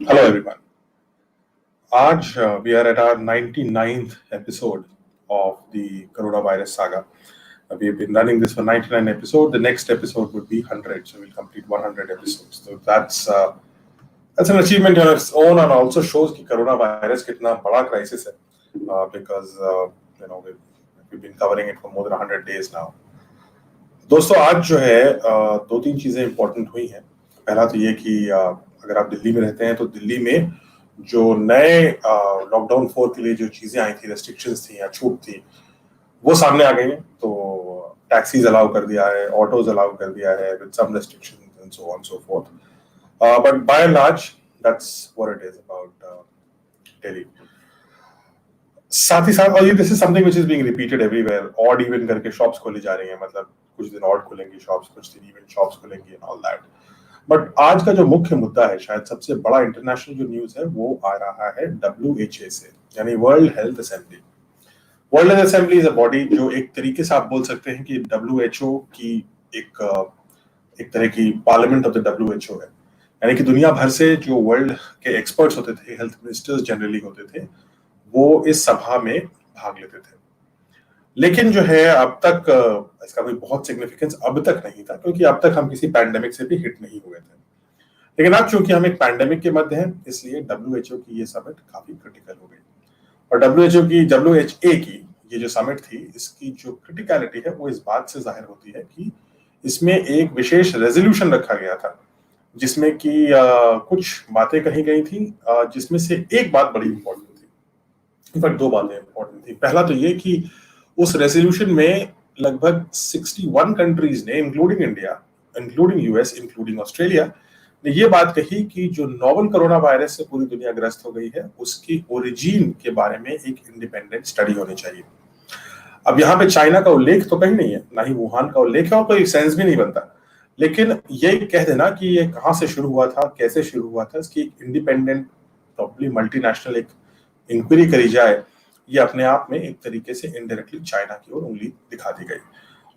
Hello, everyone. Aj, we are at our 99th episode of the Coronavirus Saga. We've been running this for 99 episodes. The next episode would be 100, so we'll complete 100 episodes. So that's an achievement on its own, and also shows कि coronavirus कितना बड़ा crisis है, because we've been covering it for more than 100 days now. दोस्तों, आज जो है दो तीन चीजें इंपॉर्टेंट हुई हैं. पहला तो ये कि अगर आप दिल्ली में रहते हैं तो दिल्ली में जो नए लॉकडाउन 4 के लिए जो चीजें आई थी, रेस्ट्रिक्शंस थी या छूट थी, वो सामने आ गई हैं. तो टैक्सीज अलाउ कर दिया है, ऑटोज अलाउ कर दिया है with some restrictions and so on so forth. But by and large that's what it is about Delhi. साथ ही साथ, और this is something which is being repeated everywhere, odd even करके शॉप्स खोली जा रही हैं. मतलब कुछ दिन ऑड खुलेंगी शॉप्स, कुछ दिन इवन शॉप्स खुलेंगी एंड ऑल दैट. बट आज का जो मुख्य मुद्दा है, शायद सबसे बड़ा इंटरनेशनल जो न्यूज है, वो आ रहा है WHA से, यानी world health assembly. World health assembly is a body जो एक तरीके से आप बोल सकते हैं कि WHO की एक तरह की पार्लियामेंट ऑफ द WHO है. यानी कि दुनिया भर से जो वर्ल्ड के एक्सपर्ट्स होते थे, हेल्थ मिनिस्टर्स जनरली होते थे, वो इस सभा में भाग लेते थे. लेकिन जो है अब तक इसका कोई बहुत सिग्निफिकेंस अब तक नहीं था, क्योंकि अब तक हम किसी पैंडेमिक से भी हिट नहीं हुए थे. लेकिन अब चूंकि हम एक पैंडेमिक के मध्य हैं, इसलिए WHO की ये समिट काफी क्रिटिकल हो गई. और WHA की ये जो समिट थी, इसकी जो क्रिटिकलिटी है वो इस बात से जाहिर होती है कि इसमें एक विशेष रेजोल्यूशन रखा गया था, जिसमें कि कुछ बातें कही गई थी, जिसमें से एक बात बड़ी इंपॉर्टेंट थी. इनफैक्ट दो बातें इंपॉर्टेंट थी. पहला तो ये कि उस रेजोल्यूशन में लगभग 61 कंट्रीज ने, including India, including US, including Australia, ने ये बात कही कि जो नोवेल कोरोना वायरस से पूरी दुनिया ग्रस्त हो गई है, उसकी ओरिजिन के बारे में एक इंडिपेंडेंट स्टडी होनी चाहिए. अब यहाँ पे चाइना का उल्लेख तो कहीं नहीं है, ना ही वुहान का उल्लेख है, और कोई सेंस भी नहीं बनता. लेकिन ये कह देना कि ये कहाँ से शुरू हुआ था, कैसे शुरू हुआ था, इसकी एक इंडिपेंडेंट, प्रॉब्ली मल्टीनेशनल एक इंक्वायरी करी जाए, ये अपने आप में एक तरीके से इनडायरेक्टली चाइना की ओर उंगली दिखा दी गई.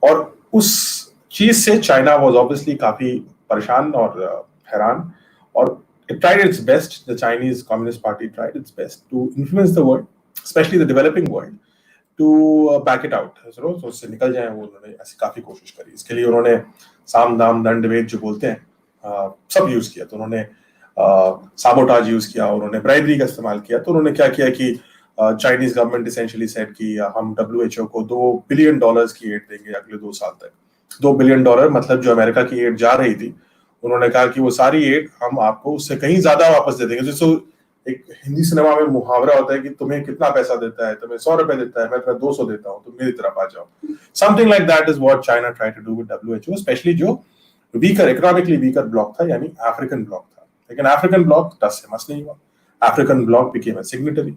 और उस चीज से चाइना वाज ऑब्वियसली काफी परेशान और हैरान, और it tried its best, the Chinese Communist Party tried its best to influence the world, especially the developing world, to back it out. तो उससे निकल जाए वो, उन्होंने ऐसी काफी कोशिश करी. इसके लिए उन्होंने साम दाम दंड भेद जो बोलते हैं, सब यूज किया. तो उन्होंने साबोटाज यूज किया, उन्होंने ब्राइबरी का इस्तेमाल किया. तो उन्होंने क्या किया कि चाइनीज गवर्नमेंट इसेंशियली सेड कि हम WHO को $2 बिलियन की एड देंगे अगले 2 साल तक. $2 बिलियन, मतलब जो अमेरिका की एड जा रही थी, उन्होंने कहा कि वो सारी एड हम आपको उससे कहीं ज्यादा वापस दे देंगे. जैसे एक हिंदी सिनेमा में मुहावरा होता है कि तुम्हें कितना पैसा देता है, तुम्हें 100 रुपए देता है, मैं तुम्हें 200 देता हूँ, तुम मेरी तरफ आ जाओ. Something like that is what China try to do with WHO, specially जो वीकर, इकोनॉमिकली वीकर ब्लॉक था, यानी अफ्रीकन ब्लॉक था. लेकिन अफ्रीकन ब्लॉक 10 से मस नहीं हुआ. African block became a signatory.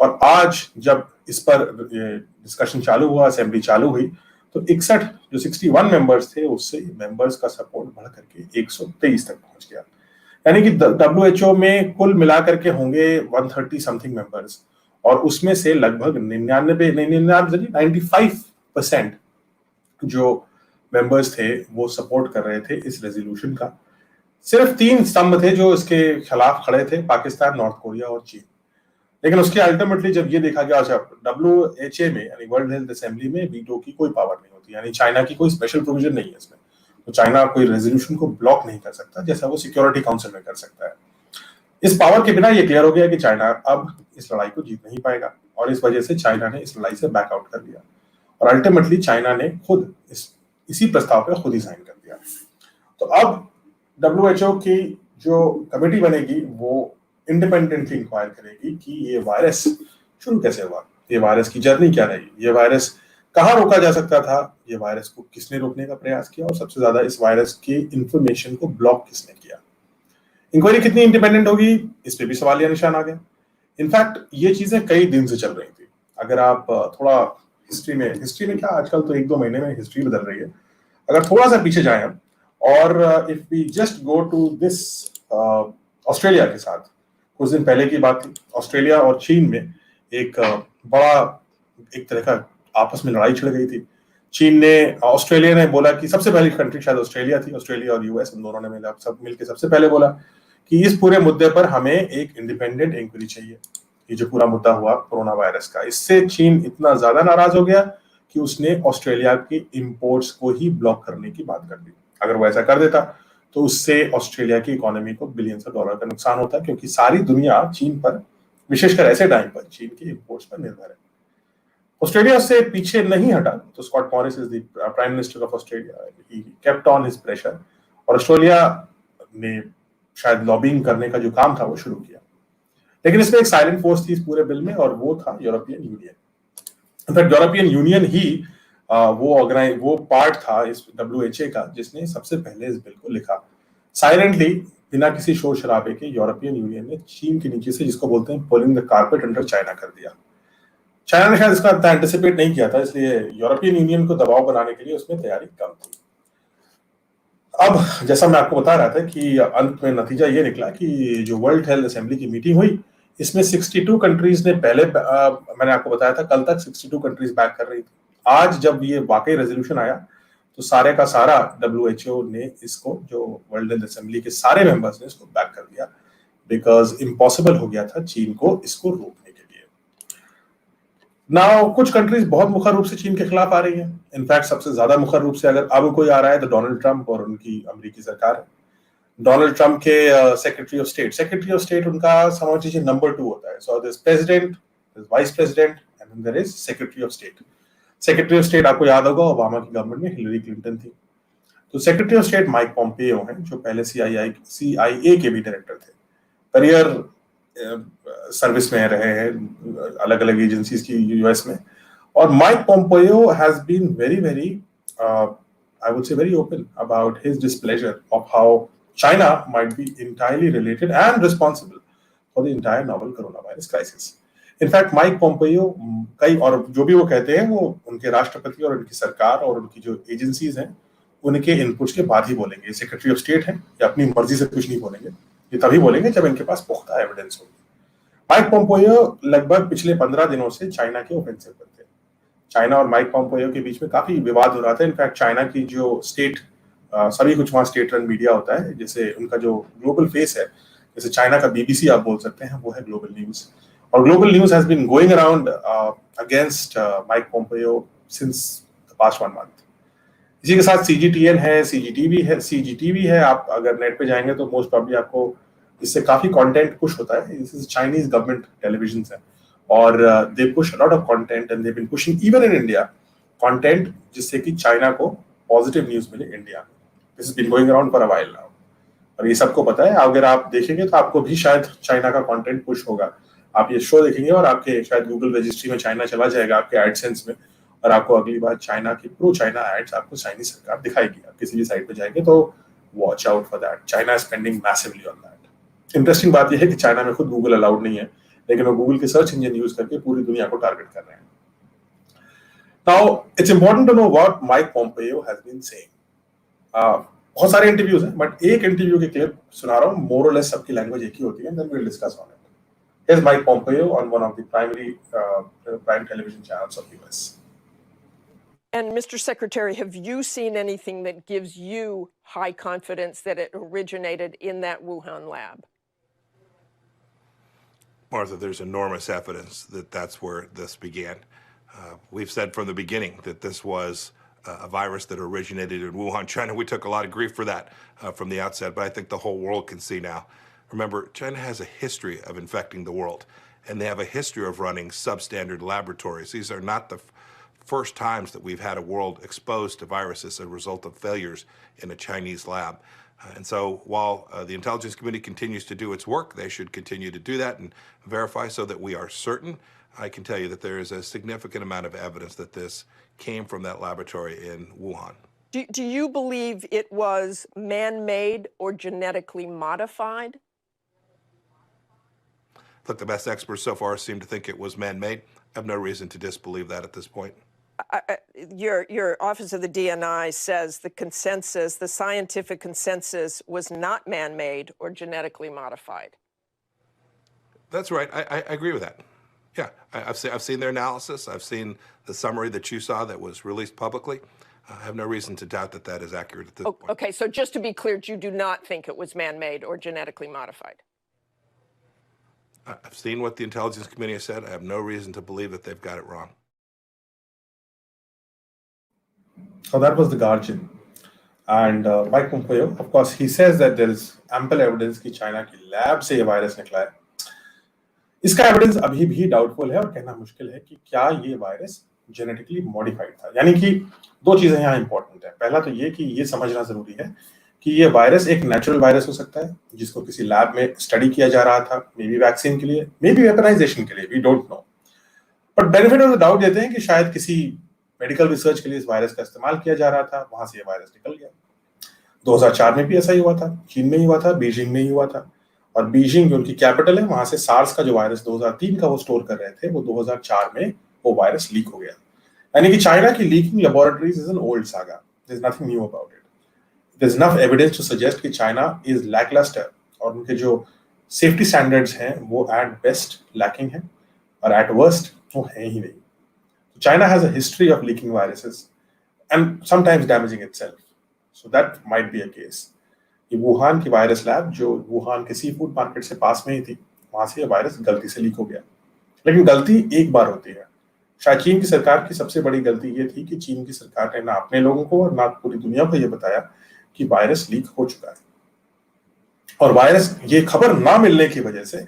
और आज जब इस पर डिस्कशन चालू हुआ, असेंबली चालू हुई, तो 61 जो 61 मेंबर्स थे, उससे मेंबर्स का सपोर्ट बढ़ करके 123 तक पहुंच गया. यानी कि WHO में कुल मिलाकर के होंगे 130 समथिंग मेंबर्स, और उसमें से लगभग 95% जो मेंबर्स थे वो सपोर्ट कर रहे थे इस रेजोल्यूशन का. सिर्फ 3 स्तंभ थे जो इसके खिलाफ खड़े थे, पाकिस्तान, नॉर्थ कोरिया और चीन. लेकिन उसके अल्टीमेटली जब ये देखा गया, अच्छा, WHA में यानी वर्ल्ड हेल्थ असेंबली में वीटो की कोई पावर नहीं होती, यानी चाइना की कोई स्पेशल प्रोविजन नहीं है इसमें. तो चाइना कोई रेजोल्यूशन को ब्लॉक नहीं कर सकता, जैसा वो सिक्योरिटी काउंसिल में कर सकता है. इस पावर के बिना ये क्लियर हो गया कि चाइना अब इस लड़ाई को जीत नहीं पाएगा, और इस वजह से चाइना ने इस लड़ाई से बैकआउट कर दिया. और अल्टीमेटली चाइना ने खुद इसी प्रस्ताव पर खुद ही साइन कर दिया. तो अब WHO की जो कमेटी बनेगी, वो इंडिपेंडेंटली इंक्वायर करेगी कि ये वायरस शुरू कैसे हुआ, ये वायरस की जर्नी क्या रही, ये वायरस कहाँ रोका जा सकता था, ये वायरस को किसने रोकने का प्रयास किया, और सबसे ज्यादा इस वायरस की इंफॉर्मेशन को ब्लॉक किसने किया. इंक्वायरी कितनी इंडिपेंडेंट होगी, इस पे भी सवालिया निशान आ गया. इनफैक्ट ये चीजें कई दिन से चल रही थी. अगर आप थोड़ा हिस्ट्री में क्या, आजकल तो 1-2 महीने में हिस्ट्री बदल रही है. अगर थोड़ा सा पीछे जाएं हम, और if we just go to this, Australia के साथ कुछ दिन पहले की बात थी. ऑस्ट्रेलिया और चीन में एक बड़ा, एक तरह का आपस में लड़ाई छिड़ गई थी. ऑस्ट्रेलिया ने बोला कि सबसे पहली कंट्री शायद ऑस्ट्रेलिया थी, ऑस्ट्रेलिया और यूएस, इन दोनों ने सब मिलकर सबसे पहले बोला कि इस पूरे मुद्दे पर हमें एक इंडिपेंडेंट इंक्वायरी चाहिए। ये जो पूरा मुद्दा हुआ कोरोना वायरस का, इससे चीन इतना ज्यादा नाराज हो गया कि उसने ऑस्ट्रेलिया के इंपोर्ट्स को ही ब्लॉक करने की बात कर दी। अगर वो ऐसा कर देता तो उससे ऑस्ट्रेलिया की इकोनॉमी को बिलियंस ऑफ डॉलर का नुकसान होता, क्योंकि सारी दुनिया चीन पर, विशेषकर ऐसे टाइम पर, चीन के इंपोर्ट्स पर निर्भर है। ऑस्ट्रेलिया से पीछे नहीं हटा, तो Scott Morris is the prime minister of Australia, he kept on his pressure, और ऑस्ट्रेलिया ने शायद लॉबिंग करने का जो काम था वो शुरू किया। लेकिन इसमें एक साइलेंट फोर्स थी इस पूरे बिल में, और वो था European Union. In fact European Union ही वो पार्ट था इस WHA का जिसने सबसे पहले इस बिल को लिखा। साइलेंटली, बिना किसी शोर शराबे के, यूरोपियन यूनियन ने चीन के नीचे से, जिसको बोलते हैं pulling the carpet under China, कर दिया। चाइना ने शायद इसका इतना एंटिसिपेट नहीं किया था, इसलिए यूरोपियन यूनियन को दबाव बनाने के लिए उसमें तैयारी कम थी। अब जैसा मैं आपको बता रहा था कि अंत में नतीजा ये निकला कि जो वर्ल्ड हेल्थ असेंबली की मीटिंग हुई, इसमें 62 कंट्रीज ने पहले, मैंने आपको बताया था कल तक 62 कंट्रीज बैक कर रही थी। आज जब ये वाकई रेजोल्यूशन आया तो सारे का सारा WHO ने इसको, जो वर्ल्ड हेल्थ असेंबली के सारे मेंबर्स ने इसको बैक कर दिया, बिकॉज इम्पॉसिबल हो गया था चीन को इसको रोकने के लिए। नाउ कुछ कंट्रीज बहुत मुखर रूप से चीन के खिलाफ आ रही हैं। इनफैक्ट सबसे ज्यादा मुखर रूप से अगर अब कोई आ रहा है तो डोनाल्ड ट्रंप और उनकी अमेरिकी सरकार है। डोनाल्ड ट्रंप के सेक्रेटरी ऑफ स्टेट उनका समझ लीजिए नंबर 2 होता है। So this president, this vice president, and then there is secretary of state. Secretary of state आपको याद होगा ओबामा की गवर्नमेंट में हिलरी क्लिंटन थी। तो सेक्रेटरी ऑफ स्टेट माइक पॉम्पेयो हैं, जो पहले CIA के भी डायरेक्टर थे, करियर सर्विस में रहे हैं अलग अलग एजेंसीज की US में। और Mike Pompeo has been very I would say very open about his displeasure of how China might be entirely related and responsible for the entire novel coronavirus crisis. In fact, Mike Pompeo कई, और जो भी वो कहते हैं वो उनके राष्ट्रपति और उनकी सरकार और उनकी जो एजेंसीज हैं उनके इनपुट्स के बाद ही बोलेंगे। सेक्रेटरी ऑफ स्टेट है, ये अपनी मर्जी से कुछ नहीं बोलेंगे, ये तभी बोलेंगे जब इनके पास पुख्ता एविडेंस होगी। माइक पोम्पेयो लगभग पिछले 15 दिनों से चाइना के ऑफेंसिव पर थे। चाइना और माइक पोम्पेयो के बीच में काफी विवाद हो रहा था। इनफैक्ट चाइना की जो स्टेट, सभी कुछ वहाँ स्टेट रन मीडिया होता है, जैसे उनका जो ग्लोबल फेस है, जैसे चाइना का BBC आप बोल सकते हैं, वो है ग्लोबल न्यूज। और global news has been going around against Mike Pompeo since the past 1 month. इसी के साथ CGTN है, CGTV है। आप अगर नेट पे जाएंगे तो मोस्ट प्रॉब्ली आपको इससे काफी कंटेंट पुश होता है। This is Chinese government television है, और they push a lot of content and they been pushing even in India content, जिससे कि चाइना को पॉजिटिव न्यूज मिले इंडिया में। This is been going around for a while now, और ये सबको पता है। अगर आप देखेंगे तो आपको भी शायद चाइना का कंटेंट पुश होगा। आप ये शो देखेंगे और आपके शायद गूगल रजिस्ट्री में चाइना चला जाएगा, आपके एडसेंस में, और आपको अगली बार चाइना की प्रो चाइना एड्स आपको चाइनीज सरकार दिखाएगी। आप किसी भी साइट पे जाएंगे तो watch out for that. China is spending massively on that. Interesting बात यह है कि चाइना में खुद गूगल अलाउड नहीं है, लेकिन वो गूगल के सर्च इंजन यूज करके पूरी दुनिया को टारगेट कर रहे हैं। Now it's important to know what Mike Pompeo has been saying. बहुत सारे इंटरव्यूज हैं, बट एक इंटरव्यू की क्लिप सुना रहा हूं, मोर और लेस सबकी लैंग्वेज एक ही होती है, then we will discuss on it. Here's Mike Pompeo on one of the prime television channels of US. And Mr. Secretary, have you seen anything that gives you high confidence that it originated in that Wuhan lab? Martha, there's enormous evidence that that's where this began. We've said from the beginning that this was a virus that originated in Wuhan, China. We took a lot of grief for that from the outset, but I think the whole world can see now. Remember, China has a history of infecting the world, and they have a history of running substandard laboratories. These are not the first times that we've had a world exposed to viruses as a result of failures in a Chinese lab. And so while the intelligence community continues to do its work, they should continue to do that and verify so that we are certain. I can tell you that there is a significant amount of evidence that this came from that laboratory in Wuhan. Do you believe it was man-made or genetically modified? Look, the best experts so far seem to think it was man-made. I have no reason to disbelieve that at this point. Your Office of the DNI says the consensus, the scientific consensus, was not man-made or genetically modified. That's right. I agree with that. Yeah, I've seen their analysis. I've seen the summary that you saw that was released publicly. I have no reason to doubt that that is accurate at this point. Okay, so just to be clear, you do not think it was man-made or genetically modified? I've seen what the intelligence community has said. I have no reason to believe that they've got it wrong. So that was the Guardian. And Mike Pompeo, of course, he says that there is ample evidence कि China की lab से ये virus निकला है. इसका evidence अभी भी doubtful है और कहना मुश्किल है कि क्या ये वायरस जेनेटिकली मॉडिफाइड था. यानी कि दो चीजें यहाँ इंपॉर्टेंट है. पहला तो ये कि ये समझना जरूरी है कि ये वायरस एक नेचुरल वायरस हो सकता है जिसको किसी लैब में स्टडी किया जा रहा था, मे बी वैक्सीन के लिए, मे बी वेपनाइजेशन के लिए, we don't know. But benefit of the doubt देते हैं कि शायद किसी मेडिकल रिसर्च के लिए इस वायरस का इस्तेमाल किया जा रहा था, वहां से ये वायरस निकल गया. 2004 में भी ऐसा ही हुआ था, चीन में ही हुआ था, बीजिंग में ही हुआ था. और बीजिंग जो उनकी कैपिटल है, वहां से सार्स का जो वायरस 2003 का वो स्टोर कर रहे थे, वो 2004 में वो वायरस लीक हो गया. यानी कि चाइना की leaking laboratories is an old saga. There is nothing new about it. There is enough evidence to suggest कि चाइना इज लैकलस्टर और उनके जो सेफ्टी स्टैंडर्ड्स हैं वो एट बेस्ट लैकिंग है और एट वर्स्ट वो है ही नहीं. China has a history of leaking viruses and sometimes damaging itself. So that might be a case. ये वुहान की वायरस लैब जो वुहान के सी फूड मार्केट से पास में ही थी, वहां से ये वायरस गलती से लीक हो गया. लेकिन गलती एक बार होती है. शायद चीन की सरकार की सबसे बड़ी गलती ये थी कि चीन की सरकार ने ना अपने लोगों को और ना पूरी दुनिया को ये बताया कि वायरस लीक हो चुका है. और वायरस ये खबर ना मिलने की वजह से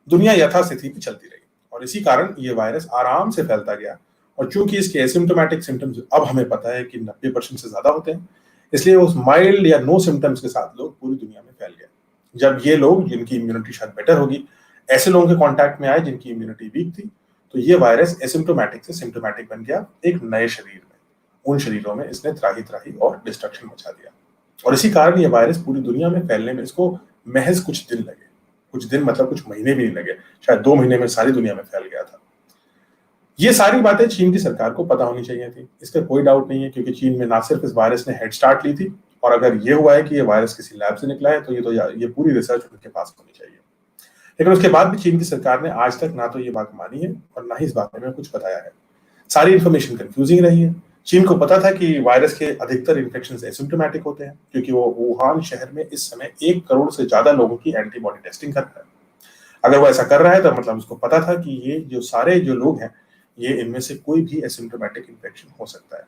दुनिया यथास्थिति पे चलती रही और इसी कारण ये वायरस आराम से फैलता गया. और चूंकि इसके एसिम्प्टोमेटिक सिम्टम्स अब हमें पता है कि 90% से ज्यादा होते हैं, इसलिए उस माइल्ड या नो सिम्टम्स के साथ लोग पूरी दुनिया में फैल गए. जब ये लोग जिनकी इम्यूनिटी शायद बेटर होगी ऐसे लोगों के कांटेक्ट में आए जिनकी इम्यूनिटी वीक थी, तो ये वायरस एसिम्प्टोमेटिक से सिम्प्टोमेटिक बन गया एक नए शरीर में. उन शरीरों में इसने त्राही त्राही और डिस्ट्रक्शन मचा दिया. और इसी कारण ये वायरस पूरी दुनिया में फैलने में इसको महज कुछ दिन लगे. कुछ दिन मतलब कुछ महीने भी नहीं लगे, शायद 2 महीने में सारी दुनिया में फैल गया था. ये सारी बातें चीन की सरकार को पता होनी चाहिए थी, इसका कोई डाउट नहीं है, क्योंकि चीन में ना सिर्फ इस वायरस ने हेड स्टार्ट ली थी, और अगर ये हुआ है कि ये वायरस किसी लैब से निकला है तो ये पूरी रिसर्च उनके पास होनी चाहिए. लेकिन उसके बाद भी चीन की सरकार ने आज तक ना तो ये बात मानी है और ना ही इस बारे में कुछ बताया है. सारी इंफॉर्मेशन कंफ्यूजिंग रही है. चीन को पता था कि वायरस के अधिकतर इन्फेक्शन एसिम्प्टोमेटिक होते हैं, क्योंकि वो वुहान शहर में इस समय 1 करोड़ से ज्यादा लोगों की एंटीबॉडी टेस्टिंग कर रहा है. अगर वो ऐसा कर रहा है तो मतलब उसको पता था कि ये जो सारे जो लोग हैं, ये इनमें से कोई भी एसिम्प्टोमेटिक इन्फेक्शन हो सकता है.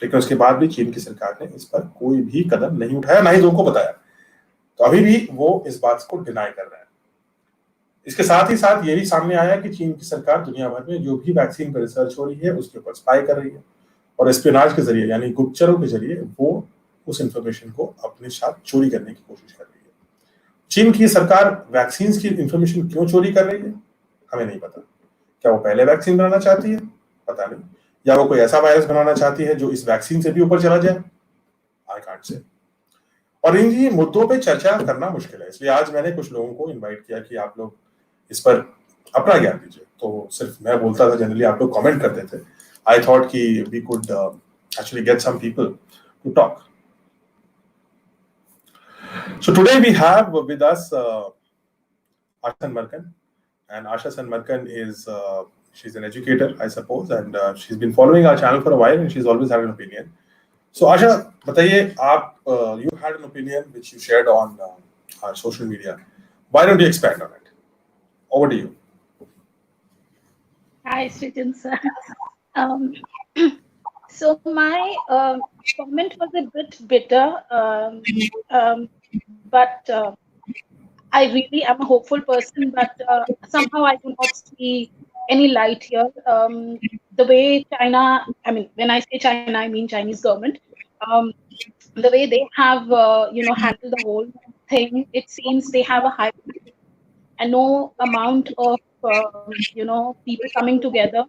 लेकिन उसके बाद भी चीन की सरकार ने इस पर कोई भी कदम नहीं उठाया, ना ही लोगों को बताया. तो अभी भी वो इस बात को डिनाई कर रहे हैं. इसके साथ ही साथ ये भी सामने आया कि चीन की सरकार दुनिया भर में जो भी वैक्सीन पर रिसर्च हो रही है उसके ऊपर स्पाई कर रही है और एस्पियोनाज के जरिए यानी गुप्तचरों के जरिए वो उस इंफॉर्मेशन को अपने साथ चोरी करने की कोशिश कर रही है. चीन की सरकार वैक्सीन की इंफॉर्मेशन क्यों चोरी कर रही है हमें नहीं पता. क्या वो पहले वैक्सीन बनाना चाहती है, पता नहीं, या वो कोई ऐसा वायरस बनाना चाहती है जो इस वैक्सीन से भी ऊपर चला जाए, आई कांट से. और इन मुद्दों पे चर्चा करना मुश्किल है, इसलिए आज मैंने कुछ लोगों को इनवाइट किया कि आप लोग इस पर अपना ज्ञान दीजिए. तो सिर्फ मैं बोलता था, जनरली आप लोग कमेंट करते थे. आई थॉट कि we could actually get some people to talk. So today we have with us Artin Melton, and Asha Sanmarkan is she's an educator, I suppose, and she's been following our channel for a while, and she's always had an opinion. So Asha, बताइए आप you had an opinion which you shared on our social media. Why don't you expand on it? Over to you. Hi, Srijan sir. So my comment was a bit bitter, but I really am a hopeful person, but somehow I do not see any light here. The way China, I mean, when I say China, I mean Chinese government, the way they have, handled the whole thing, it seems they have a high, and no amount of, people coming together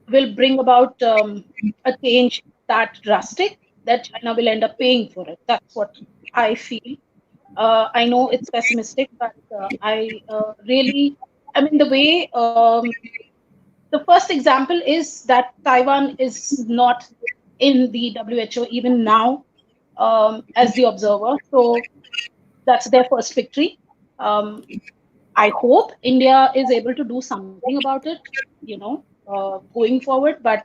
will bring about a change that drastic that China will end up paying for it. That's what I feel. I know it's pessimistic, but I really, I mean, the way, the first example is that Taiwan is not in the WHO even now as the observer. So that's their first victory. I hope India is able to do something about it, going forward, but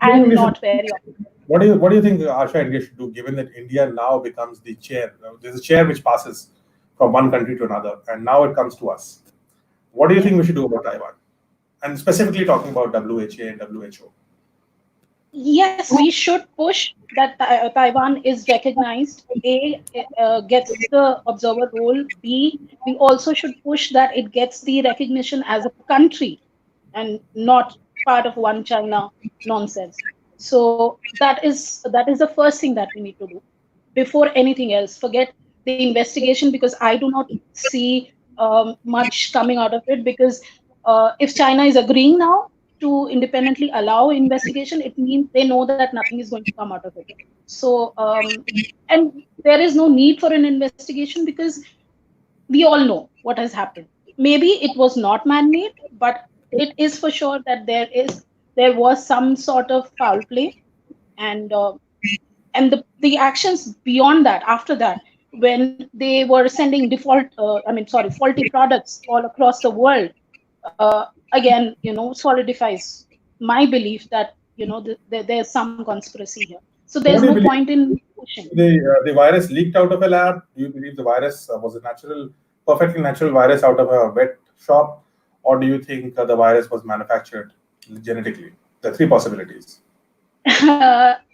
I'm not very optimistic. What do you think Asha India should do, given that India now becomes the chair? There's a chair which passes from one country to another, and now it comes to us. What do you think we should do about Taiwan? And specifically talking about WHA and WHO. Yes, we should push that Taiwan is recognized. A, gets the observer role. B, we also should push that it gets the recognition as a country and not part of one China nonsense. So that is the first thing that we need to do before anything else. Forget the investigation, because I do not see much coming out of it. Because if China is agreeing now to independently allow investigation, it means they know that nothing is going to come out of it. So, and there is no need for an investigation, because we all know what has happened. Maybe it was not man-made, but it is for sure that there was some sort of foul play. And the actions beyond that, after that, when they were sending faulty products all across the world, again, solidifies my belief that there's some conspiracy here. So So there's what do no you believe? point in pushing. The virus leaked out of a lab? Do you believe the virus was a perfectly natural virus out of a vet shop, or do you think the virus was manufactured genetically? The three possibilities.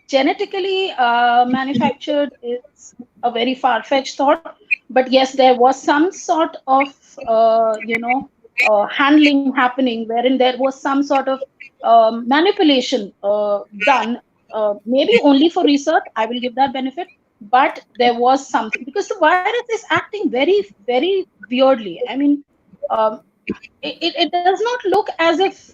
Genetically manufactured is a very far-fetched thought, but yes, there was some sort of handling happening, wherein there was some sort of manipulation done, maybe only for research. I will give that benefit, but there was something, because the virus is acting very, very weirdly. I mean, um, it does not look as if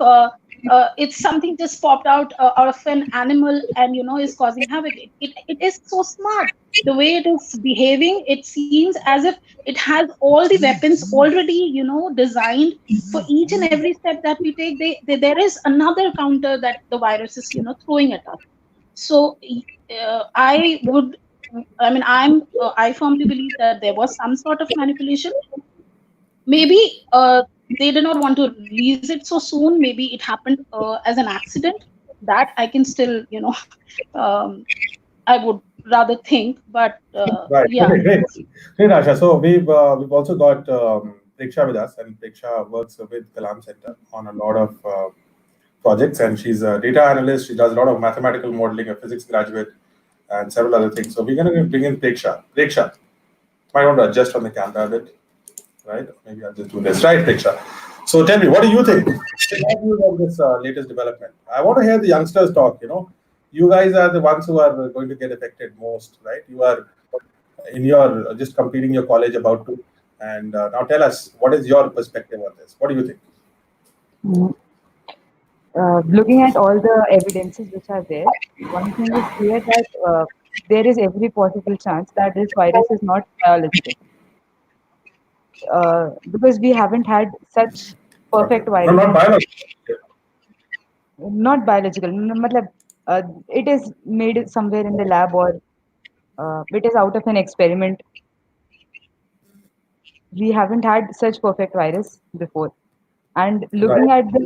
it's something just popped out of an animal and is causing havoc. It is so smart. The way it is behaving, it seems as if it has all the weapons already designed. For each and every step that we take, there is another counter that the virus is throwing at us. So I would, I firmly believe that there was some sort of manipulation. Maybe they did not want to release it so soon. Maybe it happened as an accident. That I can still um, I would rather think. But Right. yeah. Okay, great. Great, Asha. So we've also got Preksha with us, and Preksha works with Kalam Center on a lot of projects, and she's a data analyst. She does a lot of mathematical modeling, a physics graduate, and several other things. So we're going to bring in Preksha. Preksha, might want to adjust on the camera a bit, right? Maybe I'll just do this. Right, Preksha. So tell me, what do you think? What views on this latest development? I want to hear the youngsters talk. You guys are the ones who are going to get affected most, right? You are in your just completing your college about to, and now tell us, what is your perspective on this? What do you think? Mm, Looking at all the evidences which are there, one thing is clear that there is every possible chance that this virus is not biological, because we haven't had such Okay. perfect No, virus. not biology. Not biological. Matlab, it is made somewhere in the lab, or it is out of an experiment. We haven't had such perfect virus before. And Right. looking at the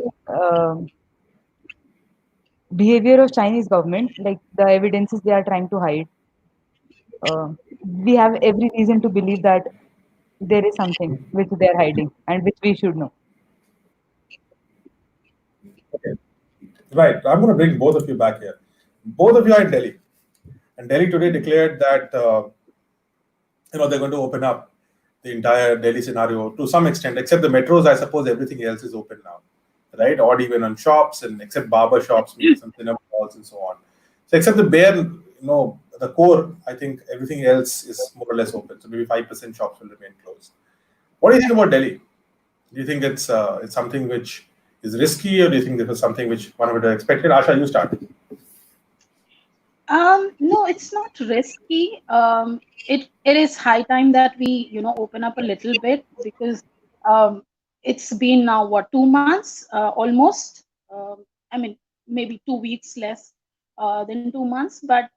behavior of Chinese government, like the evidences they are trying to hide, uh, we have every reason to believe that there is something which they are hiding and which we should know. Okay. Right. I'm going to bring both of you back here. Both of you are in Delhi, and Delhi today declared that they're going to open up the entire Delhi scenario to some extent, except the metros. I suppose everything else is open now, right? Or even on shops, and except barber shops, maybe some cinema halls and so on. So except the bare, the core, I think everything else is more or less open. So maybe 5% shops will remain closed. What do you think about Delhi? Do you think it's something which is risky, or do you think this was something which one would have expected? Asha, you start. No, it's not risky. It is high time that we open up a little bit, because um, it's been now what, 2 months almost. I mean, maybe 2 weeks less than 2 months, but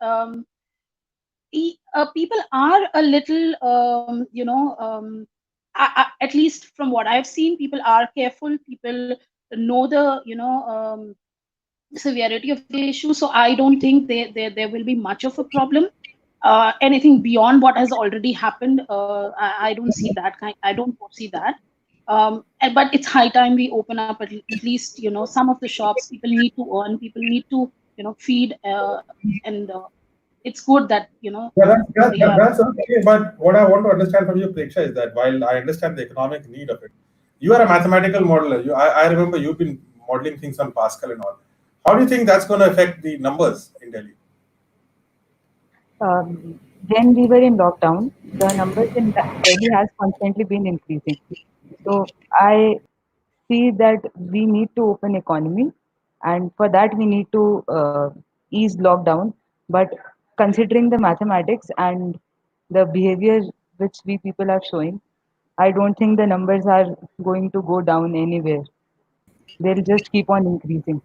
people are a little at least from what I've seen, people are careful. People know the severity of the issue. So I don't think there will be much of a problem. Anything beyond what has already happened, I don't see that kind. I don't foresee that. But it's high time we open up at least, some of the shops. People need to earn. People need to, feed, and it's good that Yeah, they are. that's okay. But what I want to understand from you, Preksha, is that while I understand the economic need of it, you are a mathematical modeler. I remember you've been modeling things on Pascal and all. How do you think that's going to affect the numbers in Delhi? When we were in lockdown, the numbers in Delhi has constantly been increasing. So I see that we need to open economy, and for that we need to ease lockdown. But considering the mathematics and the behavior which we people are showing, I don't think the numbers are going to go down anywhere. They'll just keep on increasing.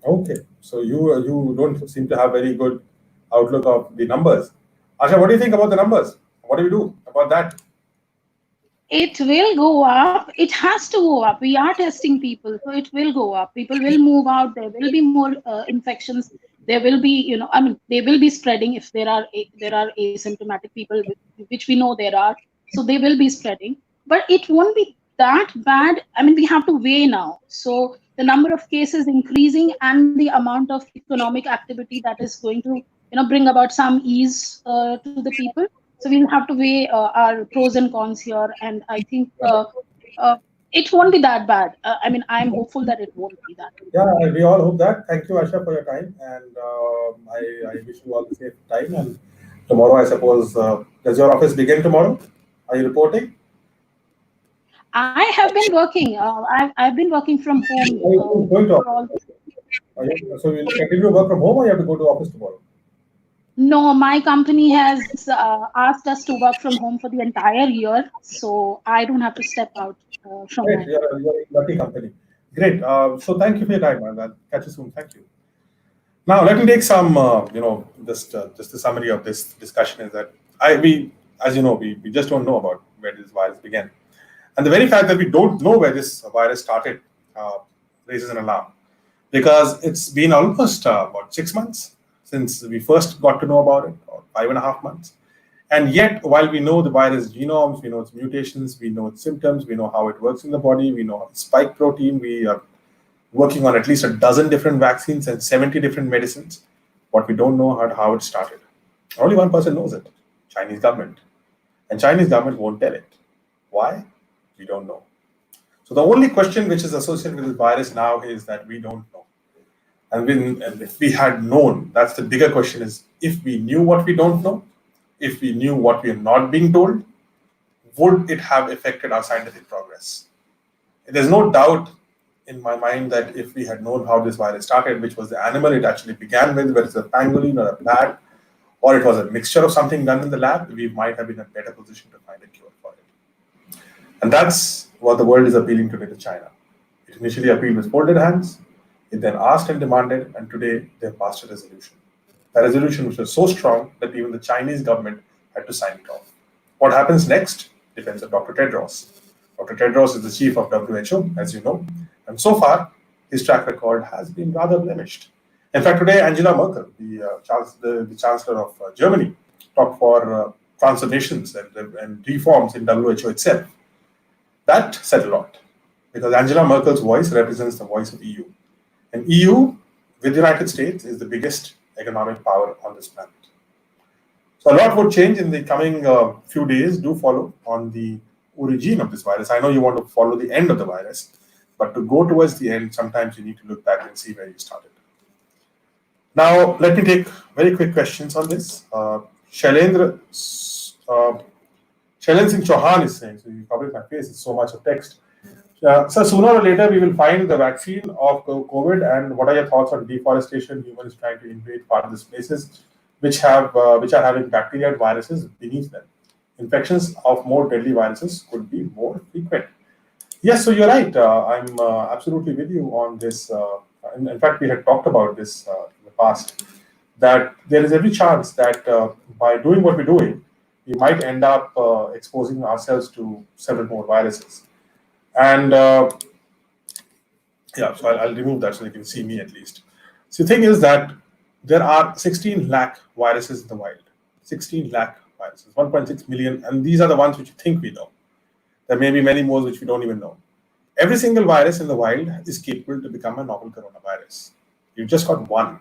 Okay, so you don't seem to have very good outlook of the numbers. Asha, what do you think about the numbers? What do you do about that? It will go up. It has to go up. We are testing people, so it will go up. People will move out. There will be more infections. There will be, I mean, they will be spreading if there are asymptomatic people, which we know there are. So they will be spreading, but it won't be that bad. I mean, we have to weigh now. So the number of cases increasing and the amount of economic activity that is going to, bring about some ease to the people. So we'll have to weigh our pros and cons here, and I think uh, it won't be that bad. I mean, I'm hopeful that it won't be that. Yeah, we all hope that. Thank you, Asha, for your time, and I wish you all the safe time. And tomorrow, I suppose, does your office begin tomorrow? Are you reporting? I have been working. I've been working from home Are you going to for office? all. So you'll continue to work from home, or you have to go to office tomorrow? No, my company has asked us to work from home for the entire year, so I don't have to step out from Great, my home. you're a lucky company. Great. So thank you for your time, man. I'll catch you soon. Thank you. Now let me take some, just a summary of this discussion is that as you know, we just don't know about where this virus began, and the very fact that we don't know where this virus started uh, raises an alarm because it's been almost about 6 months since we first got to know about it, or 5.5 months. And yet, while we know the virus genomes, we know its mutations, we know its symptoms, we know how it works in the body, we know its spike protein, we are working on at least a dozen different vaccines and 70 different medicines. What we don't know how it started. Only one person knows it, Chinese government. And Chinese government won't tell it. Why? We don't know. So the only question which is associated with this virus now is that we don't know. And if we had known, that's the bigger question is if we knew what we don't know, if we knew what we are not being told, would it have affected our scientific progress? There's no doubt in my mind that if we had known how this virus started, which was the animal it actually began with, whether it's a pangolin or a bat, or it was a mixture of something done in the lab, we might have been in a better position to find a cure for it. And that's what the world is appealing today to China. It initially appealed with folded hands, it then asked and demanded, and today they've passed a resolution. A resolution which was so strong that even the Chinese government had to sign it off. What happens next depends on Dr. Tedros. Dr. Tedros is the chief of WHO, as you know, and so far his track record has been rather blemished. In fact, today Angela Merkel, the Chancellor of Germany, talked for transformations and reforms in WHO itself. That said a lot because Angela Merkel's voice represents the voice of EU. And EU, with the United States, is the biggest economic power on this planet. So a lot would change in the coming few days. Do follow on the origin of this virus. I know you want to follow the end of the virus, but to go towards the end, sometimes you need to look back and see where you started. Now, let me take very quick questions on this. Shailendra Shailen Singh Chauhan is saying, so you covered my face, it's so much of text. So sooner or later, we will find the vaccine of COVID. And what are your thoughts on deforestation? Humans trying to invade farthest places, which are having bacteria and viruses beneath them. Infections of more deadly viruses could be more frequent. Yes, so you're right. I'm absolutely with you on this. In fact, we had talked about this in the past, that there is every chance that by doing what we're doing, we might end up exposing ourselves to several more viruses. And Yeah, so I'll remove that so you can see me at least. So the thing is that there are 16 lakh viruses in the wild. 16 lakh viruses, 1.6 million, and these are the ones which you think we know. There may be many more which we don't even know. Every single virus in the wild is capable to become a novel coronavirus. You've just got one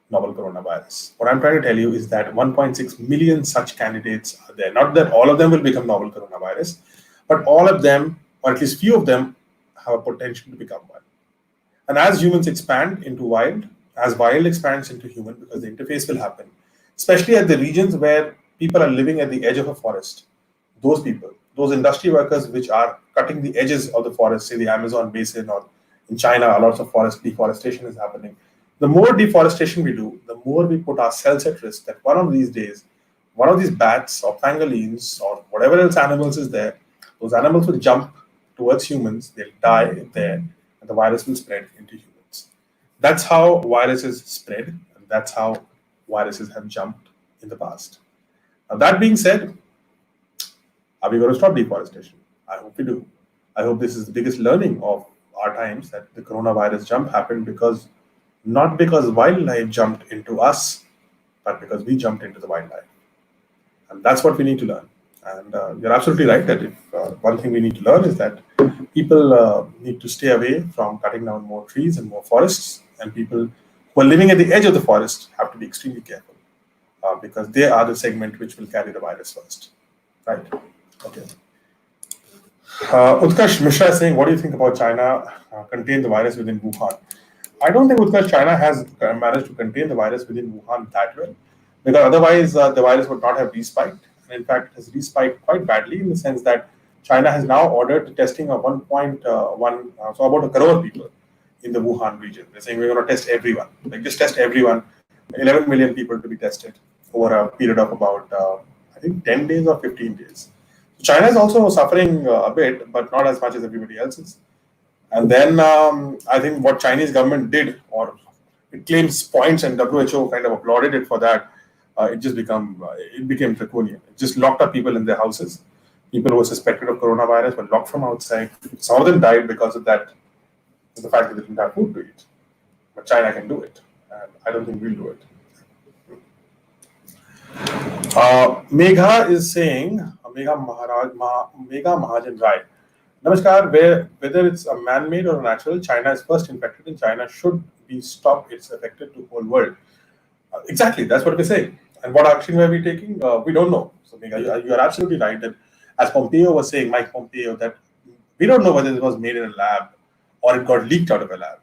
novel coronavirus. What I'm trying to tell you is that 1.6 million such candidates are there. Not that all of them will become novel coronavirus, but all of them, or at least few of them, have a potential to become one. And as humans expand into wild, as wild expands into human, because the interface will happen, especially at the regions where people are living at the edge of a forest, those people, those industry workers which are cutting the edges of the forest, say the Amazon basin or in China, lots of forest deforestation is happening. The more deforestation we do, the more we put ourselves at risk that one of these days, one of these bats or pangolins or whatever else animals is there, those animals will jump towards humans, they'll die there, and the virus will spread into humans. That's how viruses spread, and that's how viruses have jumped in the past. Now, that being said, are we going to stop deforestation? I hope we do. I hope this is the biggest learning of our times, that the coronavirus jump happened because not because wildlife jumped into us, but because we jumped into the wildlife. And that's what we need to learn. And you're absolutely right that if one thing we need to learn is that people need to stay away from cutting down more trees and more forests, and people who are living at the edge of the forest have to be extremely careful because they are the segment which will carry the virus first. Right? Okay. Utkarsh Mishra is saying, what do you think about China contain the virus within Wuhan? I don't think, Utkarsh, China has managed to contain the virus within Wuhan that well, because otherwise the virus would not have respiked. And in fact, it has respiked quite badly in the sense that China has now ordered the testing of 1.1, so about a crore people in the Wuhan region. They're saying we're going to test everyone, like just test everyone, 11 million people to be tested over a period of about, I think, 10 days or 15 days. China is also suffering a bit, but not as much as everybody else is. And then I think what Chinese government did, or it claims points, and WHO kind of applauded it for that. It became draconian. It just locked up people in their houses. People who were suspected of coronavirus were locked from outside. Some of them died because of that, the fact that they didn't have food to eat. But China can do it, and I don't think we'll do it. Megha is saying, Megha Mahajan Rai. Namaskar, whether it's a man-made or a natural, China is first infected and China should be stopped. It's affected the whole world. Exactly, that's what we're saying. And what action were we taking? We don't know. So Megha, you are absolutely right that, as Pompeo was saying, Mike Pompeo, that we don't know whether it was made in a lab or it got leaked out of a lab.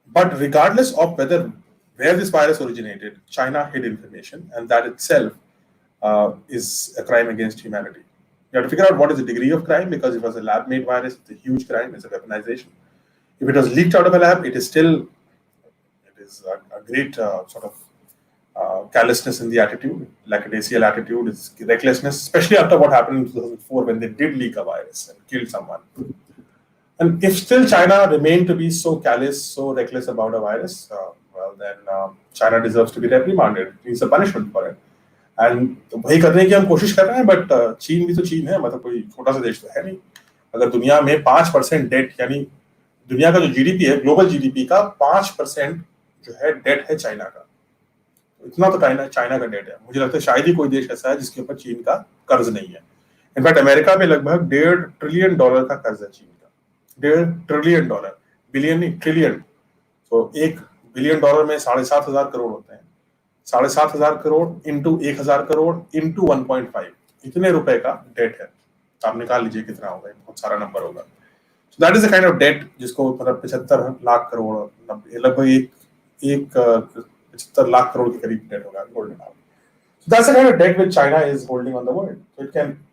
But regardless of where this virus originated, China hid information, and that itself is a crime against humanity. You have to figure out what is the degree of crime, because if it was a lab-made virus, it's a huge crime, it's a weaponization. If it was leaked out of a lab, it is a great sort of callousness in the attitude, lackadaisical attitude, it's recklessness, especially after what happened in 2004 when they did leak a virus and killed someone. And if still China remained to be so callous, so reckless about a virus, well then China deserves to be reprimanded. It needs a punishment for it. And वही करने की हम कोशिश कर रहे हैं, but चीन भी तो चीन है, मतलब कोई छोटा सा देश तो है नहीं. अगर दुनिया में 5% डेट, यानी दुनिया का जो जीडीपी है, ग्लोबल जीडीपी का 5% जो है डेट है चाइना का. इतना तो चाइना का डेट है. मुझे लगता है शायद ही कोई देश ऐसा है जिसके ऊपर चीन का कर्ज नहीं है. इनफैक्ट अमेरिका में लगभग $1.5 ट्रिलियन का कर्ज है चीन का. $1.5 ट्रिलियन, बिलियन नहीं ट्रिलियन. तो $1 बिलियन में 7,500 करोड़ होते हैं. 7,500 करोड़ इंटू 1,000 करोड़ इंटू 1.5, इतने रुपए का डेट है. आप निकाल लीजिए कितना होगा, बहुत सारा नंबर होगा. So that is the kind of date जिसको मतलब 75 लाख करोड़, लगभग एक 75 लाख करोड़ के करीब डेट होगा golden now. So that's the kind of debt which China is holding on the world. So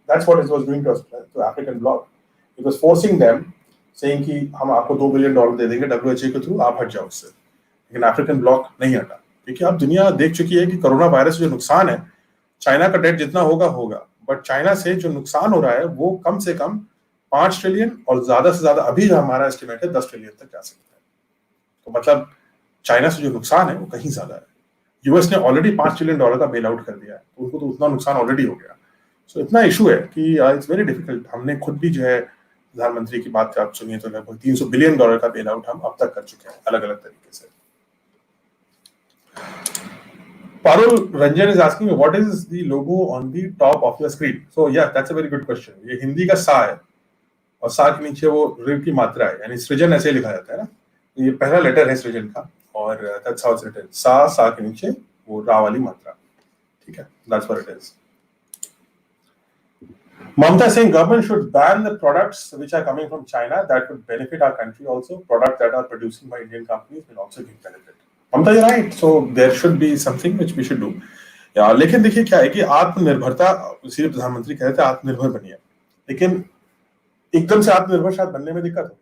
that's what it was doing to African bloc. It was forcing them, saying कि हम आपको $2 बिलियन दे देंगे WHO के through, आप हट जाओ उससे. लेकिन अफ्रीकन ब्लॉक नहीं हटा, क्योंकि अब दुनिया देख चुकी है कि कोरोना वायरस जो नुकसान है, चाइना का डेट जितना होगा, बट चाइना से जो नुकसान हो रहा है वो कम से कम 5 ट्रिलियन और ज्यादा से ज्यादा अभी हमारा एस्टिमेट है 10 ट्रिलियन तक जा सकता है. तो मतलब चाइना से जो नुकसान है वो कहीं ज्यादा है. यूएस ने ऑलरेडी $5 ट्रिलियन का बेल आउट कर दिया है, तो उनको तो उतना नुकसान ऑलरेडी हो गया. सो इतना इशू है कि इट्स वेरी डिफिकल्ट. हमने खुद भी जो है प्रधानमंत्री की बात आप सुनिए तो लगभग $300 बिलियन का बेल आउट हम अब तक कर चुके हैं अलग अलग तरीके से. Parul Ranjan is asking what is the logo on the top of your screen. So yeah, that's a very good question. ये हिंदी का सा है और सा के नीचे वो ऋ की मात्रा है, यानी सृजन ऐसे लिखा जाता है ना. ये पहला लेटर है सृजन का और that's how it's written. सा के नीचे वो रा वाली मात्रा. ठीक है, that's what it is. Mamta saying government should ban the products which are coming from China that would benefit our country also. Products that are produced by Indian companies will also give benefit. Mamta, you're right. So there should be something which we should do. लेकिन देखिए क्या है कि आत्मनिर्भरता, इसीलिए प्रधानमंत्री कहते हैं आत्मनिर्भर बनिए, लेकिन एकदम से आत्मनिर्भर शायद बनने में दिक्कत होगी,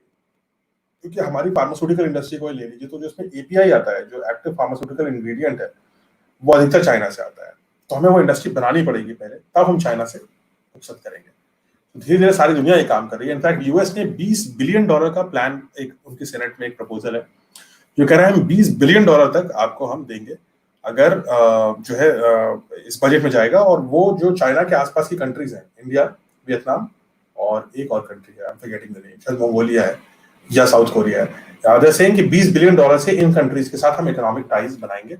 क्योंकि हमारी फार्मास्यूटिकल इंडस्ट्री को ले लीजिए तो जो इसमें एपीआई आता है, जो एक्टिव फार्मास्यूटिकल इंग्रेडिएंट है, वो अधिकतर चाइना से आता है. तो हमें वो इंडस्ट्री बनानी पड़ेगी पहले, तब हम चाइना से रुखसत करेंगे. धीरे धीरे सारी दुनिया ये काम कर रही है. इनफैक्ट यूएस ने $20 बिलियन का प्लान, एक उनकी सेनेट में एक प्रपोजल है जो कह रहा है हम $20 बिलियन तक आपको हम देंगे अगर जो है इस बजट में जाएगा. और वो जो चाइना के आसपास की कंट्रीज हैं, इंडिया, वियतनाम और एक और कंट्री है, I am forgetting the name, शायद मंगोलिया है या साउथ कोरिया है. दे आर सेइंग कि $20 बिलियन से इन कंट्रीज के साथ हम इकोनॉमिक टाइज बनाएंगे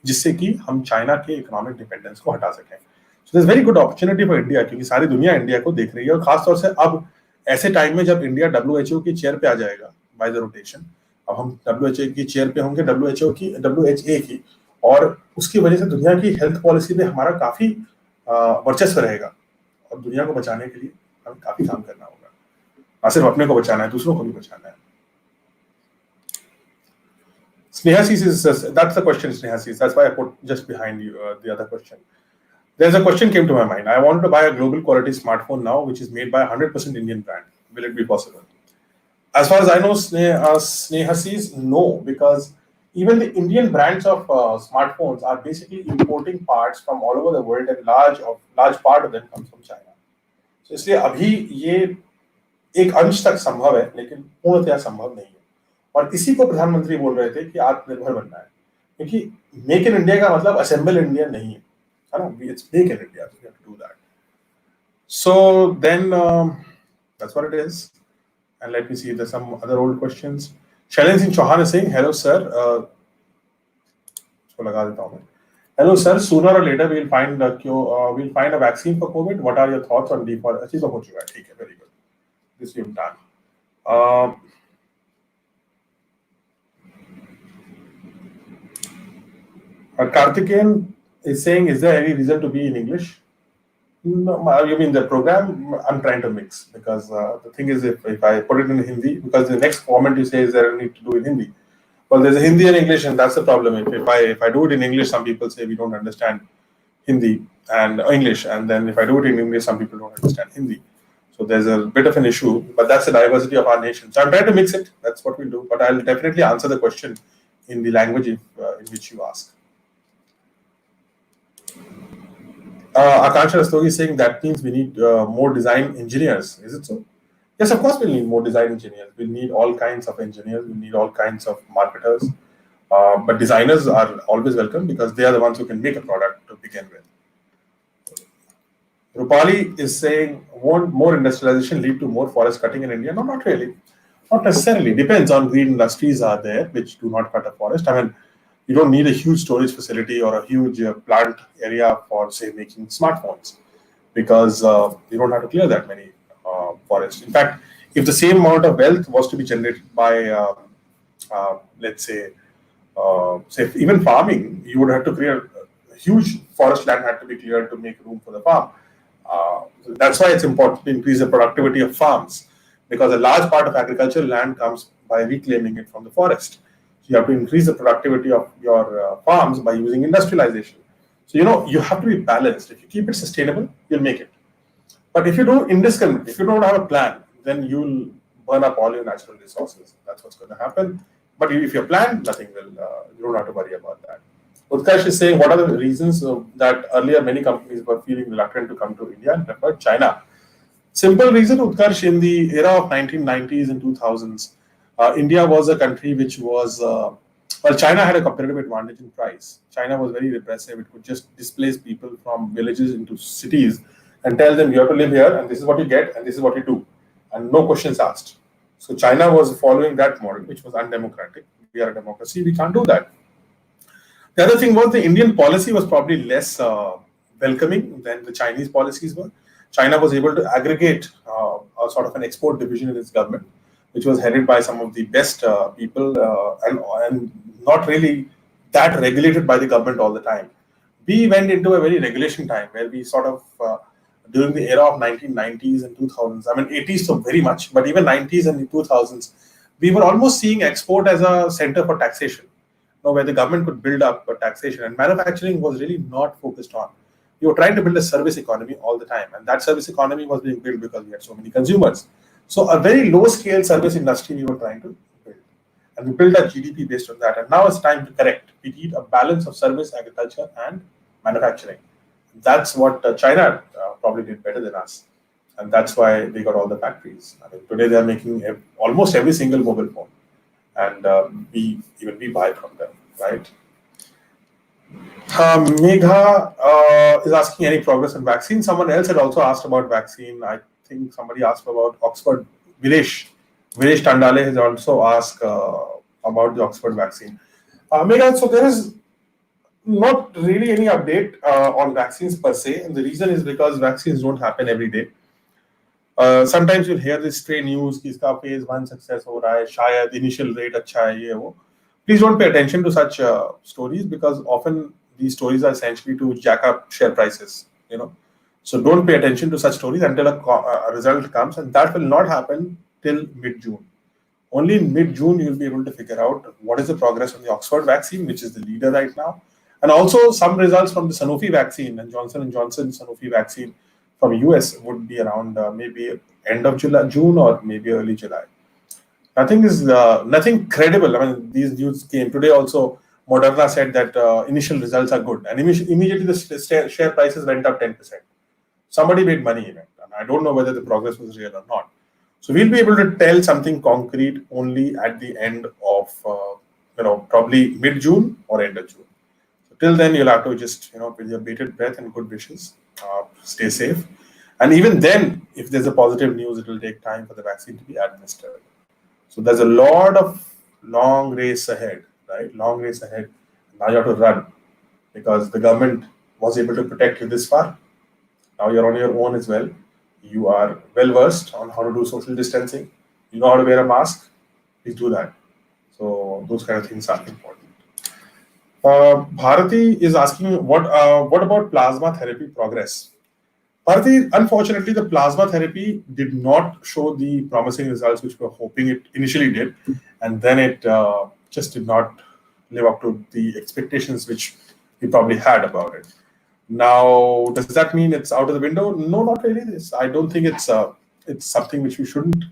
जिससे कि हम चाइना के इकोनॉमिक डिपेंडेंस को हटा सकें. So there's very good opportunity for India, क्योंकि सारी दुनिया इंडिया को देख रही है और खासतौर से अब ऐसे टाइम में जब इंडिया WHO की चेयर पे आ जाएगा बाय द रोटेशन. अब हम WHO की चेयर पे होंगे, WHA की, और उसकी वजह से दुनिया की हेल्थ पॉलिसी में हमारा काफी वर्चस्व रहेगा और दुनिया को बचाने के लिए हमें काफी काम करना होगा. ना सिर्फ अपने को बचाना है, दूसरों को भी बचाना है. Snehasis is that's the question, Snehasis. That's why I put just behind you the other question. There's a question came to my mind. I wanted to buy a global quality smartphone now, which is made by 100% Indian brand. Will it be possible? As far as I know, Snehasis, no, because even the Indian brands of smartphones are basically importing parts from all over the world, and large part of them comes from China. So इसलिए अभी ये एक अंश तक संभव है, लेकिन पूर्णतया संभव नहीं है. और इसी को प्रधानमंत्री बोल रहे थे कि आत्मनिर्भर बनना है, क्योंकि मेक इन इंडिया का मतलब असेंबल इंडिया नहीं है. It's make in India, so we have to do that. So then that's what it is. And let me see, there's some other old questions. Shailen Singh Chauhan is saying, hello sir. Hello sir, sooner or later we'll find a vaccine for COVID. What are your thoughts on deforestation? Very good. This we've done. Karthikeyan is saying, is there any reason to be in English? No, you mean the program? I'm trying to mix, because the thing is, if I put it in Hindi, because the next comment you say is there a need to do in Hindi. Well, there's a Hindi and English, and that's the problem. If I do it in English, some people say we don't understand Hindi and English, and then if I do it in English, some people don't understand Hindi. So there's a bit of an issue, but that's the diversity of our nation. So I'm trying to mix it. That's what we'll do. But I'll definitely answer the question in the language in which you ask. Akansha Rastogi is saying that means we need more design engineers. Is it so? Yes, of course we'll need more design engineers. We'll need all kinds of engineers. We'll need all kinds of marketers. But designers are always welcome because they are the ones who can make a product to begin with. Rupali is saying, won't more industrialization lead to more forest cutting in India? No, not really. Not necessarily. Depends on green industries are there which do not cut a forest. I mean, you don't need a huge storage facility or a huge plant area for, say, making smartphones, because you don't have to clear that many forests. In fact, if the same amount of wealth was to be generated by, let's say even farming, you would have to clear a huge forest land had to be cleared to make room for the farm. That's why it's important to increase the productivity of farms, because a large part of agricultural land comes by reclaiming it from the forest. You have to increase the productivity of your farms by using industrialization. So, you have to be balanced. If you keep it sustainable, you'll make it. But if you do indiscriminate, if you don't have a plan, then you'll burn up all your natural resources. That's what's going to happen. But if you plan, nothing will, you don't have to worry about that. Utkarsh is saying, what are the reasons that earlier many companies were feeling reluctant to come to India and prefer China? Simple reason, Utkarsh, in the era of 1990s and 2000s, India was a country which was, China had a competitive advantage in price. China was very repressive. It could just displace people from villages into cities and tell them you have to live here and this is what you get and this is what you do. and no questions asked. So China was following that model, which was undemocratic. We are a democracy, we can't do that. The other thing was the Indian policy was probably less welcoming than the Chinese policies were. China was able to aggregate a sort of an export division in its government, which was headed by some of the best people and not really that regulated by the government all the time. We went into a very regulation time where we sort of during the era of 1990s and 2000s. I mean 80s so very much, but even 90s and 2000s, we were almost seeing export as a center for taxation, where the government could build up a taxation, and manufacturing was really not focused on. We were trying to build a service economy all the time, and that service economy was being built because we had so many consumers. So a very low scale service industry we were trying to build, and we built our GDP based on that. And now it's time to correct. We need a balance of service, agriculture, and manufacturing. That's what China probably did better than us, and that's why they got all the factories. I mean, today they are making almost every single mobile phone, and we buy from them, right? Megha is asking any progress on vaccine. Someone else had also asked about vaccine. I think somebody asked about Oxford. Viresh Tandale has also asked about the Oxford vaccine. Megha, so there is not really any update on vaccines per se, and the reason is because vaccines don't happen every day. Sometimes you'll hear this stray news कि इसका phase 1 success हो रहा है, शायद initial rate अच्छा है ये वो. Please don't pay attention to such stories, because often these stories are essentially to jack up share prices. So don't pay attention to such stories until a result comes, and that will not happen till mid-June. Only in mid-June you'll be able to figure out what is the progress on the Oxford vaccine, which is the leader right now, and also some results from the Sanofi vaccine and Johnson & Johnson Sanofi vaccine from US would be around maybe end of June or maybe early July. Nothing credible. I mean, these news came today. Also, Moderna said that initial results are good, and immediately the share prices went up 10%. Somebody made money in it, and I don't know whether the progress was real or not. So we'll be able to tell something concrete only at the end of probably mid-June or end of June. So till then, you'll have to just with your bated breath and good wishes, stay safe. And even then, if there's a positive news, it will take time for the vaccine to be administered. So there's a lot of long race ahead, right? Long race ahead. Now you have to run, because the government was able to protect you this far. Now you're on your own as well. You are well versed on how to do social distancing. You know how to wear a mask. Please do that. So those kind of things are important. Bharati is asking what about plasma therapy progress? Bharati, unfortunately, the plasma therapy did not show the promising results which we were hoping it initially did, and then it just did not live up to the expectations which we probably had about it. Now, does that mean it's out of the window? No, not really. I don't think it's something which we shouldn't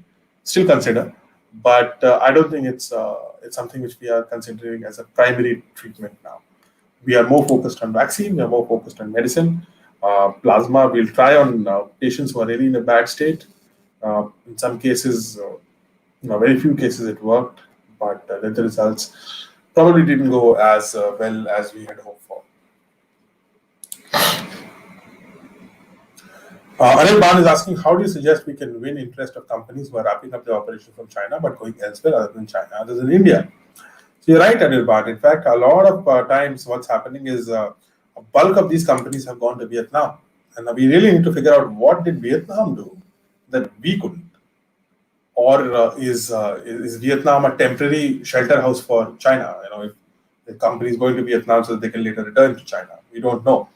still consider, but I don't think it's something which we are considering as a primary treatment now. We are more focused on vaccine. We are more focused on medicine. Plasma, we'll try on patients who are really in a bad state. In some cases, very few cases it worked, but the results probably didn't go as well as we had hoped for. Anil Ban is asking, how do you suggest we can win interest of companies who are wrapping up their operations from China but going elsewhere other than China, other than India? So you're right, Anil Ban. In fact, a lot of times what's happening is a bulk of these companies have gone to Vietnam. And we really need to figure out, what did Vietnam do that we couldn't? Or is Vietnam a temporary shelter house for China? If the company is going to Vietnam so that they can later return to China. We don't know.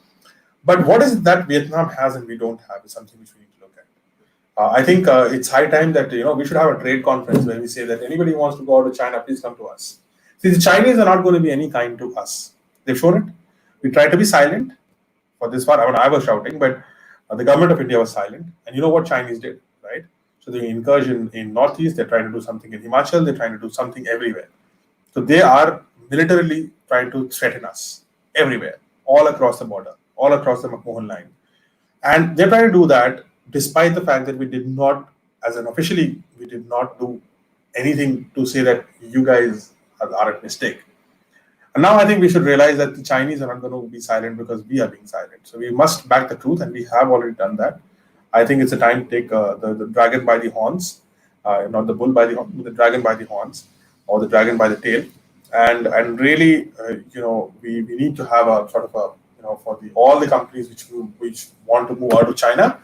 But what is it that Vietnam has and we don't have is something which we need to look at. I think it's high time that we should have a trade conference where we say that anybody who wants to go out to China, please come to us. See, the Chinese are not going to be any kind to us. They've shown it. We tried to be silent for this far. I was shouting, but the government of India was silent. And you know what Chinese did, right? So the incursion in Northeast, they're trying to do something in Himachal, they're trying to do something everywhere. So they are militarily trying to threaten us everywhere, all across the border, all across the McMahon line. And they're trying to do that despite the fact that we did not, we did not do anything to say that you guys are at mistake. And now I think we should realize that the Chinese are not going to be silent because we are being silent. So we must back the truth, and we have already done that. I think it's a time to take the dragon by the horns, not the bull by the horn, but the dragon by the horns, or the dragon by the tail, and really, we need to have a sort of a, for the all the companies which want to move out of China,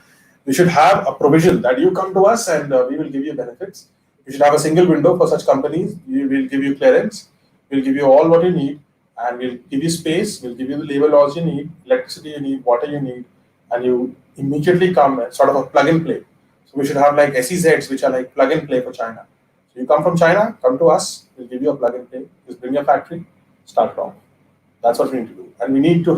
we should have a provision that you come to us and we will give you benefits. We should have a single window for such companies. We will give you clearance. We'll give you all what you need, and we'll give you space. We'll give you the labor laws you need, electricity you need, water you need, and you immediately come sort of a plug and play. So we should have like SEZs, which are like plug and play for China. So you come from China, come to us. We'll give you a plug and play. Just bring your factory, start it off. That's what we need to do, and we need to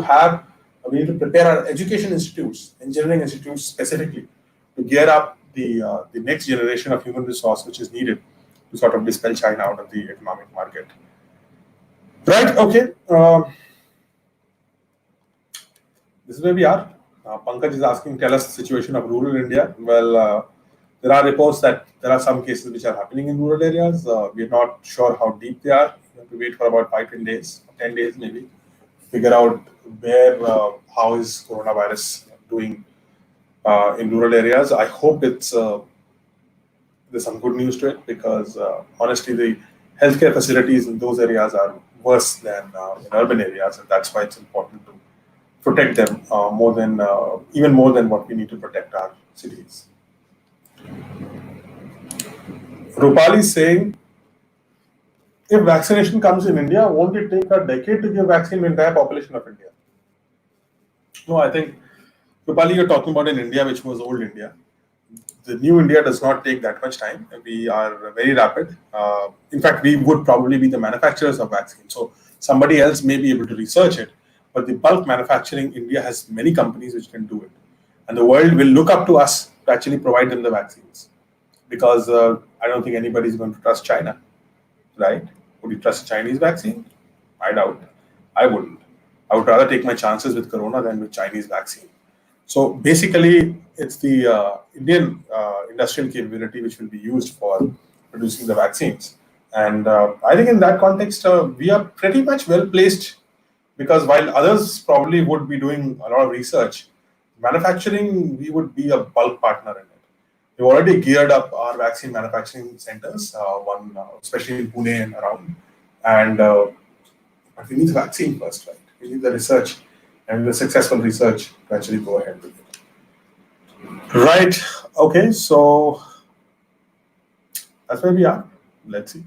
prepare our education institutes, engineering institutes specifically, to gear up the next generation of human resource which is needed to sort of dispel China out of the economic market. Right? Okay. This is where we are. Pankaj is asking, tell us the situation of rural India. Well, there are reports that there are some cases which are happening in rural areas. We're not sure how deep they are. We have to wait for about 5-10 days, 10 days maybe, figure out where, how is coronavirus doing in rural areas. I hope there's some good news to it, because honestly, the healthcare facilities in those areas are worse than in urban areas, and that's why it's important to protect them even more than what we need to protect our cities. Rupali is saying, if vaccination comes in India, won't it take a decade to give vaccine to the entire population of India? No, I think, Rupali, you're talking about in India, which was old India. The new India does not take that much time. We are very rapid. In fact, we would probably be the manufacturers of vaccines. So somebody else may be able to research it, but the bulk manufacturing, India has many companies which can do it. And the world will look up to us to actually provide them the vaccines. Because I don't think anybody is going to trust China, right? Would you trust a Chinese vaccine? I doubt. I wouldn't. I would rather take my chances with Corona than with Chinese vaccine. So basically, it's the Indian industrial capability which will be used for producing the vaccines. And I think in that context, we are pretty much well placed, because while others probably would be doing a lot of research, manufacturing, we would be a bulk partner in it. We've already geared up our vaccine manufacturing centers, especially in Pune and around. And but we need the vaccine first, right? We need the research and the successful research to actually go ahead with it. Right. Okay. So that's where we are. Let's see.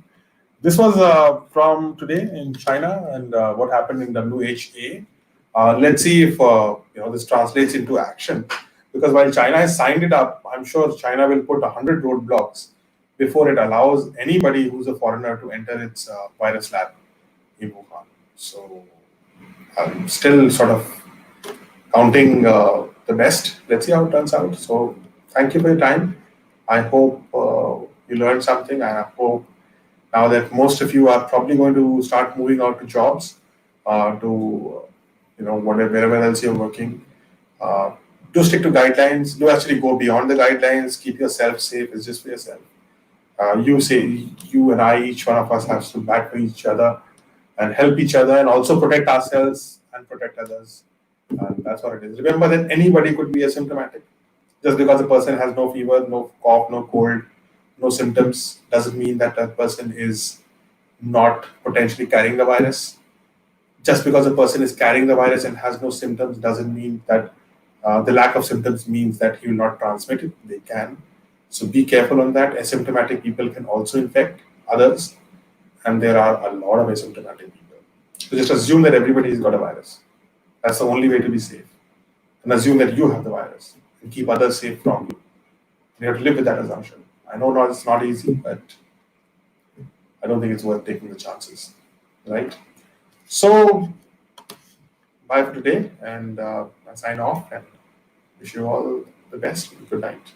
This was from today in China and what happened in WHA. Let's see if this translates into action. Because while China has signed it up, I'm sure China will put 100 roadblocks before it allows anybody who's a foreigner to enter its virus lab in Wuhan. So I'm still sort of counting the best. Let's see how it turns out. So thank you for your time. I hope you learned something. I hope now that most of you are probably going to start moving out to jobs, to wherever else you're working. Do stick to guidelines. Do actually go beyond the guidelines. Keep yourself safe. It's just for yourself. You and I, each one of us has to back for each other and help each other, and also protect ourselves and protect others. And that's what it is. Remember that anybody could be asymptomatic. Just because a person has no fever, no cough, no cold, no symptoms, doesn't mean that that person is not potentially carrying the virus. Just because a person is carrying the virus and has no symptoms doesn't mean that the lack of symptoms means that he will not transmit it. They can. So be careful on that. Asymptomatic people can also infect others, and there are a lot of asymptomatic people. So just assume that everybody has got a virus. That's the only way to be safe. And assume that you have the virus and keep others safe from you. You have to live with that assumption. I know it's not easy, but I don't think it's worth taking the chances, right? So, bye for today, and I sign off and wish you all the best. Good night.